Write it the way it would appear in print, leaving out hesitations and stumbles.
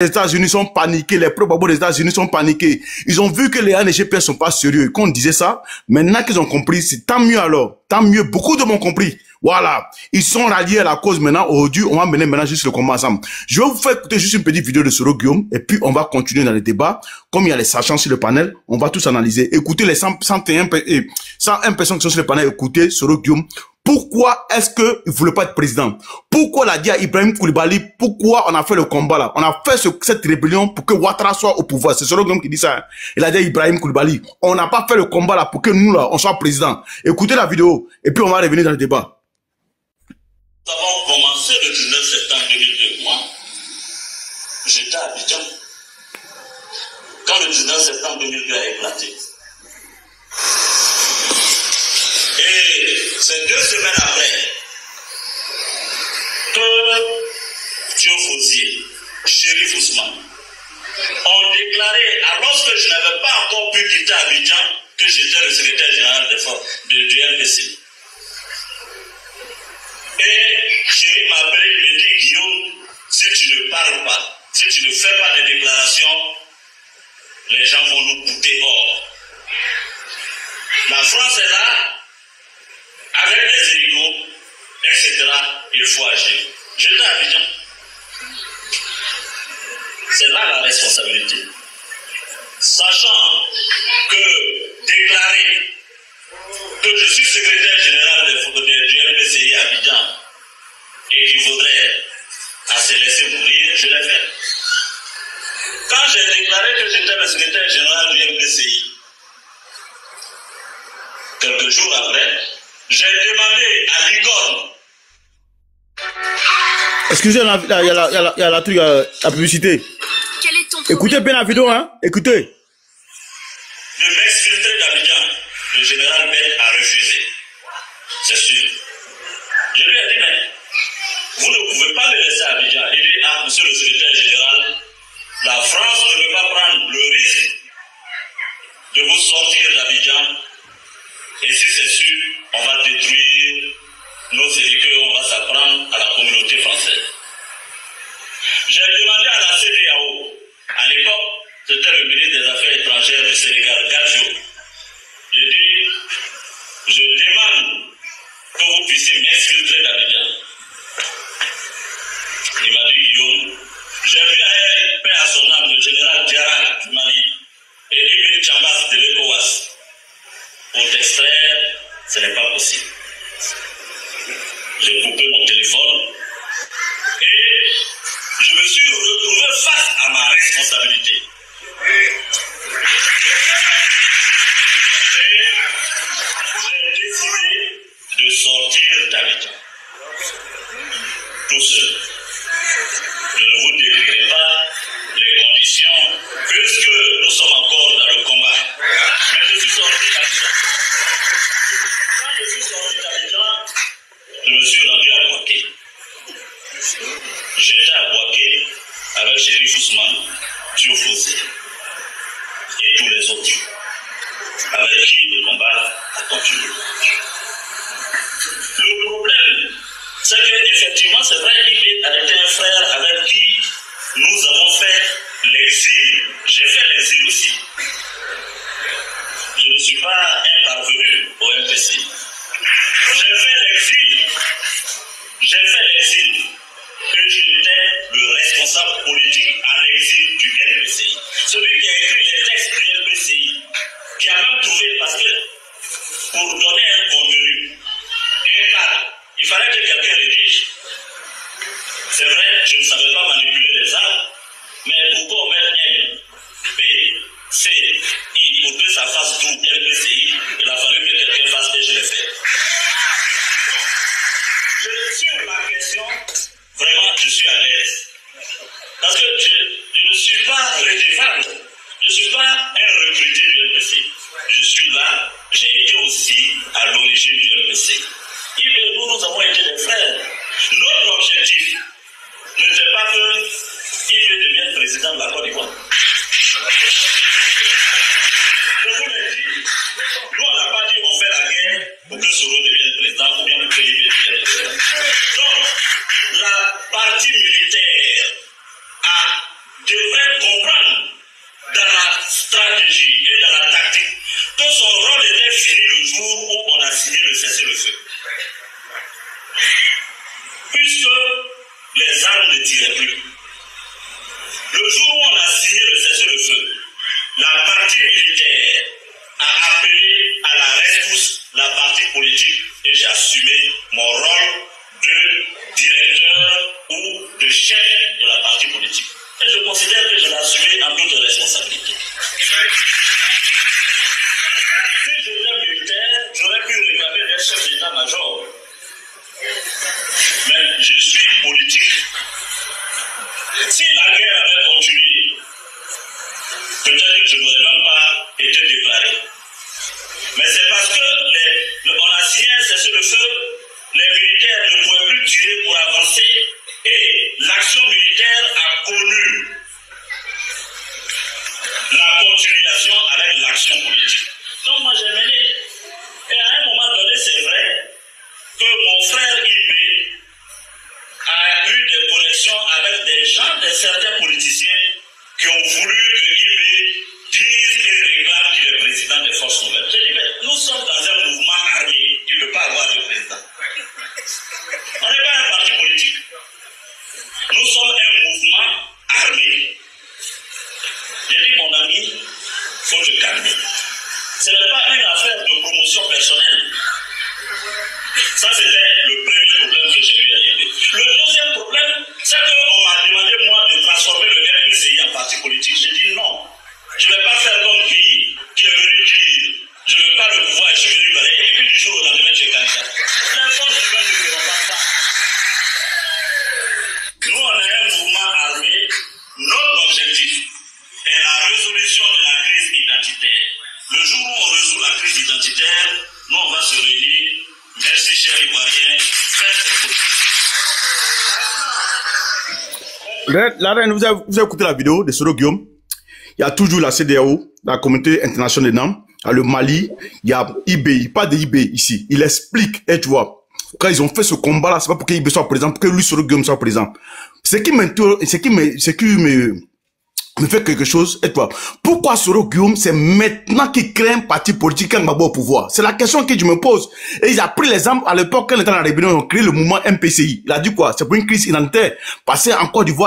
Les États-Unis sont paniqués, les pro-babos des États-Unis sont paniqués. Ils ont vu que les NGP sont pas sérieux. Quand on disait ça, maintenant qu'ils ont compris, c'est tant mieux alors. Tant mieux. Beaucoup de m'ont compris. Voilà. Ils sont ralliés à la cause maintenant. Aujourd'hui, on va mener maintenant juste le combat ensemble. Je vais vous faire écouter juste une petite vidéo de Soro Guillaume et puis on va continuer dans le débat. Comme il y a les sachants sur le panel, on va tous analyser. Écoutez les 101 personnes qui sont sur le panel. Écoutez Soro Guillaume. Pourquoi est-ce qu'il ne voulait pas être président? Pourquoi il a dit à Ibrahim Koulibaly? Pourquoi on a fait le combat là? On a fait cette rébellion pour que Ouattara soit au pouvoir. C'est Soro Guillaume qui dit ça. Il a dit à Ibrahim Koulibaly, on n'a pas fait le combat là pour que nous là, on soit président. Écoutez la vidéo et puis on va revenir dans le débat. Nous avons commencé le 19 septembre 2002. Moi, j'étais à Abidjan. Quand le 19 septembre 2002 a éclaté. Et c'est 2 semaines après que Thio Fosier, Chérif Ousmane, ont déclaré, alors que je n'avais pas encore pu quitter Abidjan, que j'étais le secrétaire général du MPC. Et Chérif m'a appelé, il me dit, Guillaume, si tu ne parles pas, si tu ne fais pas de déclarations, les gens vont nous bouter hors. La France est là, avec les hélicos, etc. Il faut agir. J'étais à Abidjan. C'est là la responsabilité. Sachant que déclarer que je suis secrétaire général du MPCI à Abidjan équivaudrait à se laisser mourir, je l'ai fait. Quand j'ai déclaré que j'étais le secrétaire général du MPCI, quelques jours après, j'ai demandé à Licorne. Excusez, il y a la truc, la publicité. Quel est ton Écoutez bien la vidéo, hein. Écoutez. De m'exfiltrer d'Abidjan. Le général Bell a refusé. C'est sûr. Je lui ai dit, mais vous ne pouvez pas me laisser à Abidjan. Il dit, ah, monsieur le secrétaire général, la France ne peut pas prendre le risque de vous sortir d'Abidjan. Et si c'est sûr, on va détruire nos hélicos, on va s'apprendre à la communauté française. J'ai demandé à la CEDEAO, à l'époque, c'était le ministre des Affaires étrangères du Sénégal, Gadjo. J'ai dit, je demande que vous puissiez m'exfiltrer d'Abidjan. Il m'a dit, Guillaume, j'ai vu à paix à son âme le général Diarra du Mali et Ibn Chambas de l'ECOWAS. Pour t'extraire, ce n'est pas possible. J'ai coupé mon téléphone et je me suis retrouvé face à ma responsabilité. Et j'ai décidé de sortir d'Abidjan. Tout seul. Je ne vous décrirai pas les conditions, puisque nous sommes encore dans le combat. Mais je suis sorti d'Abidjan. Quand je suis sorti d'Abidjan, je me suis rendu à Bouaké. J'étais à Bouaké avec Chérif Ousmane, Thio Fosier et tous les autres, avec qui le combat a continué. Le problème, c'est qu'effectivement, c'est vrai qu'il a été un frère avec qui nous avons fait l'exil. J'ai fait l'exil aussi. Je ne suis pas un parvenu au MPC. J'ai fait l'exil. Et j'étais le responsable politique en exil du MPCI. Celui qui a écrit les textes du MPCI, qui a même trouvé, parce que pour donner un contenu, un cadre, il fallait que quelqu'un rédige. C'est vrai, je ne savais pas manipuler les armes, mais pourquoi on met M, P, C, I, pour que ça fasse tout MPCI, il a fallu que quelqu'un fasse et je l'ai fait. Sur la question, vraiment, je suis à l'aise. Parce que je ne suis pas redevable. Je ne suis pas un recruté du MPC. Je suis là, j'ai été aussi à l'origine du MPC. Nous avons été des frères. Notre objectif n'était pas que il devienne président de la Côte d'Ivoire. Je vous l'ai dit, nous on n'a pas dit on fait la guerre pour que Soro devienne président ou bien pour que il devienne président. Donc, la partie militaire a devrait comprendre dans la stratégie et dans la tactique que son rôle était fini le jour où on a signé le cessez-le-feu. Puisque les armes ne tiraient plus. Le jour où on a signé le cessez-le-feu, la partie militaire a appelé à la rescousse la partie politique et j'ai assumé mon rôle de directeur ou de chef de la partie politique. Et je considère que je l'ai assumé en toute responsabilité. Si j'étais militaire, j'aurais pu réclamer des chefs d'état-major. Mais je suis politique. Si la guerre avait continué, peut-être que je n'aurais même pas été déclaré. Mais c'est parce que on a signé un cessez-le-feu, les militaires ne pouvaient plus tirer pour avancer et l'action militaire a connu la continuation avec l'action politique. Donc moi j'ai mené. Et à un moment donné, c'est vrai que mon frère Ibé a eu des connexions avec des gens, certains politiciens qui ont voulu que Ibé dise et réclame qu'il est président des forces nouvelles. J'ai dit, mais nous sommes dans un mouvement armé, il ne peut pas avoir de président. On n'est pas un parti politique. Nous sommes un mouvement armé. J'ai dit, mon ami, il faut te calmer. Ce n'est pas une affaire de promotion personnelle. Ça, c'était le premier problème que j'ai eu à Ibé. Le deuxième problème, c'est qu'on m'a demandé, moi, de transformer le RPCI en parti politique. J'ai dit non. Je ne vais pas faire comme pays qui est venu dire je ne veux pas le pouvoir, je suis venu balayer, et puis du jour au lendemain, tu es candidat. Les forces nouvelles ne feront pas ça. Nous, on est un mouvement armé. Notre objectif est la résolution de la crise identitaire. Le jour où on résout la crise identitaire, nous, on va se réunir. Merci, chers Ivoiriens. Faites cette politique. La reine, vous avez écouté la vidéo de Soro Guillaume. Il y a toujours la CEDEAO, la communauté internationale des NAM, il y a le Mali, il y a IB, il parle de IB ici. Il explique, et tu vois, quand ils ont fait ce combat-là, c'est pas pour que IB soit présent, pour que lui, Soro Guillaume, soit présent. Ce qui me fait quelque chose, et toi, pourquoi Soro Guillaume, c'est maintenant qu'il crée un parti politique quand Gbagbo au pouvoir? C'est la question que je me pose. Et il a pris l'exemple à l'époque, quand il était dans la rébellion, ils ont créé le mouvement MPCI. Il a dit quoi? C'est pour une crise identitaire. Passer en Côte d'Ivoire,